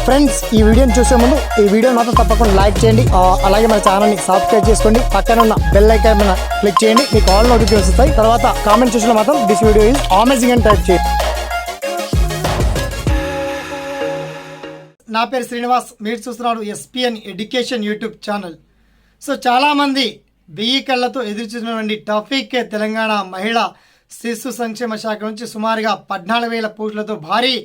Friends, ఈ వీడియోని చూసే ముందు ఈ వీడియో మాత్రం తప్పకుండా లైక్ చేయండి. అలాగే మన ఛానల్ని సబ్స్క్రైబ్ చేసుకోండి. పక్కన ఉన్న బెల్ ఐకాన్ మీద క్లిక్ చేయండి. మీకు ఆల్ నోటిఫికేషన్స్ వస్తాయి. తర్వాత కామెంట్ సెక్షన్లో మాత్రం దిస్ వీడియో ఈజ్ అమేజింగ్ అని టైప్ చేయండి. నా పేరు శ్రీనివాస్, మీరు చూస్తున్నారు SPN education YouTube channel. So చాలామంది 1000 కళ్ళతో ఎదురు చూసినటువంటి టాపిక్ తెలంగాణ మహిళా శిశు సంక్షేమ శాఖ నుంచి సుమారుగా 14,000 పోస్టులతో భారీ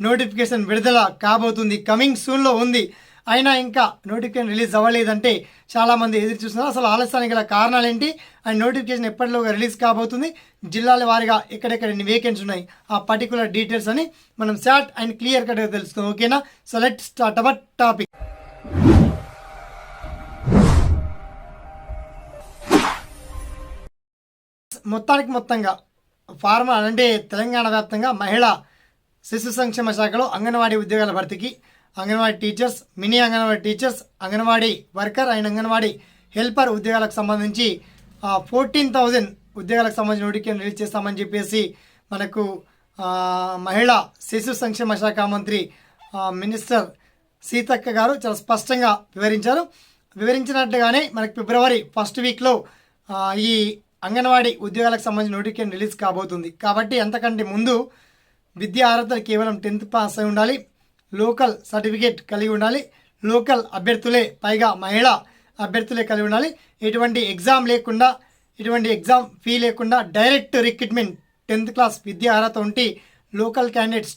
నోటిఫికేషన్ విడుదల కాబోతుంది. కమింగ్ సూన్లో ఉంది. అయినా ఇంకా నోటిఫికేషన్ రిలీజ్ అవ్వలేదంటే చాలామంది ఎదురు చూస్తున్నారు. అసలు ఆలస్యానికి గల కారణాలు ఏంటి, అండ్ నోటిఫికేషన్ ఎప్పటిలోగా రిలీజ్ కాబోతుంది, జిల్లాల వారీగా ఎక్కడెక్కడ వేకెన్సీ ఉన్నాయి, ఆ పర్టికులర్ డీటెయిల్స్ అని మనం షార్ట్ అండ్ క్లియర్ కట్గా తెలుసుకుందాం. ఓకేనా? So let start our topic. మొత్తంగా ఫార్మల్ అంటే తెలంగాణ వ్యాప్తంగా మహిళా శిశు సంక్షేమ శాఖలో అంగన్వాడీ ఉద్యోగాల భర్తీకి anganwadi teachers, mini anganwadi teachers, anganwadi worker and anganwadi helper ఉద్యోగాలకు సంబంధించి 14,000 ఉద్యోగాలకు సంబంధించిన నోటిఫికేషన్ రిలీజ్ చేస్తామని చెప్పేసి మనకు మహిళా శిశు సంక్షేమ శాఖ మంత్రి మినిస్టర్ సీతక్క గారు చాలా స్పష్టంగా వివరించినట్టుగానే మనకు ఫిబ్రవరి 1st వీక్లో ఈ అంగన్వాడీ ఉద్యోగాలకు సంబంధించిన నోటిఫికేషన్ రిలీజ్ కాబోతుంది. కాబట్టి అంతకంటే ముందు విద్యా అర్హతలు కేవలం 10th పాస్ అయి ఉండాలి, లోకల్ సర్టిఫికేట్ కలిగి ఉండాలి, లోకల్ అభ్యర్థులే పైగా మహిళా అభ్యర్థులే కలిగి ఉండాలి, ఎటువంటి ఎగ్జామ్ లేకుండా, ఎటువంటి ఎగ్జామ్ ఫీ లేకుండా డైరెక్ట్ రిక్రూట్మెంట్ 10th క్లాస్ విద్యా అర్హత ఉంటే, లోకల్ క్యాండిడేట్స్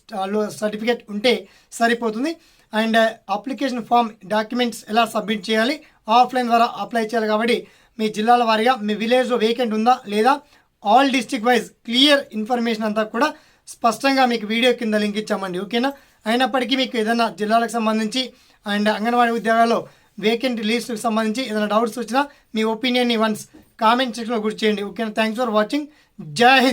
సర్టిఫికేట్ ఉంటే సరిపోతుంది. అండ్ అప్లికేషన్ ఫామ్ డాక్యుమెంట్స్ ఎలా సబ్మిట్ చేయాలి, ఆఫ్లైన్ ద్వారా అప్లై చేయాలి. కాబట్టి మీ జిల్లాల వారీగా మీ విలేజ్లో వేకెంట్ ఉందా లేదా, all district wise clear information అంతా కూడా స్పష్టంగా మీకు వీడియో కింద లింక్ ఇచ్చామండి. ఓకేనా? అయినప్పటికీ మీకు ఏదైనా జిల్లాలకు సంబంధించి అండ్ అంగన్వాడీ ఉద్యోగాల్లో వేకెంట్ లిస్ట్కి సంబంధించి ఏదైనా డౌట్స్ వచ్చినా మీ ఒపీనియన్ని వన్స్ కామెంట్ సెక్షన్లో గుర్తు చేయండి. ఓకేనా? Thanks for watching. జై హింద్.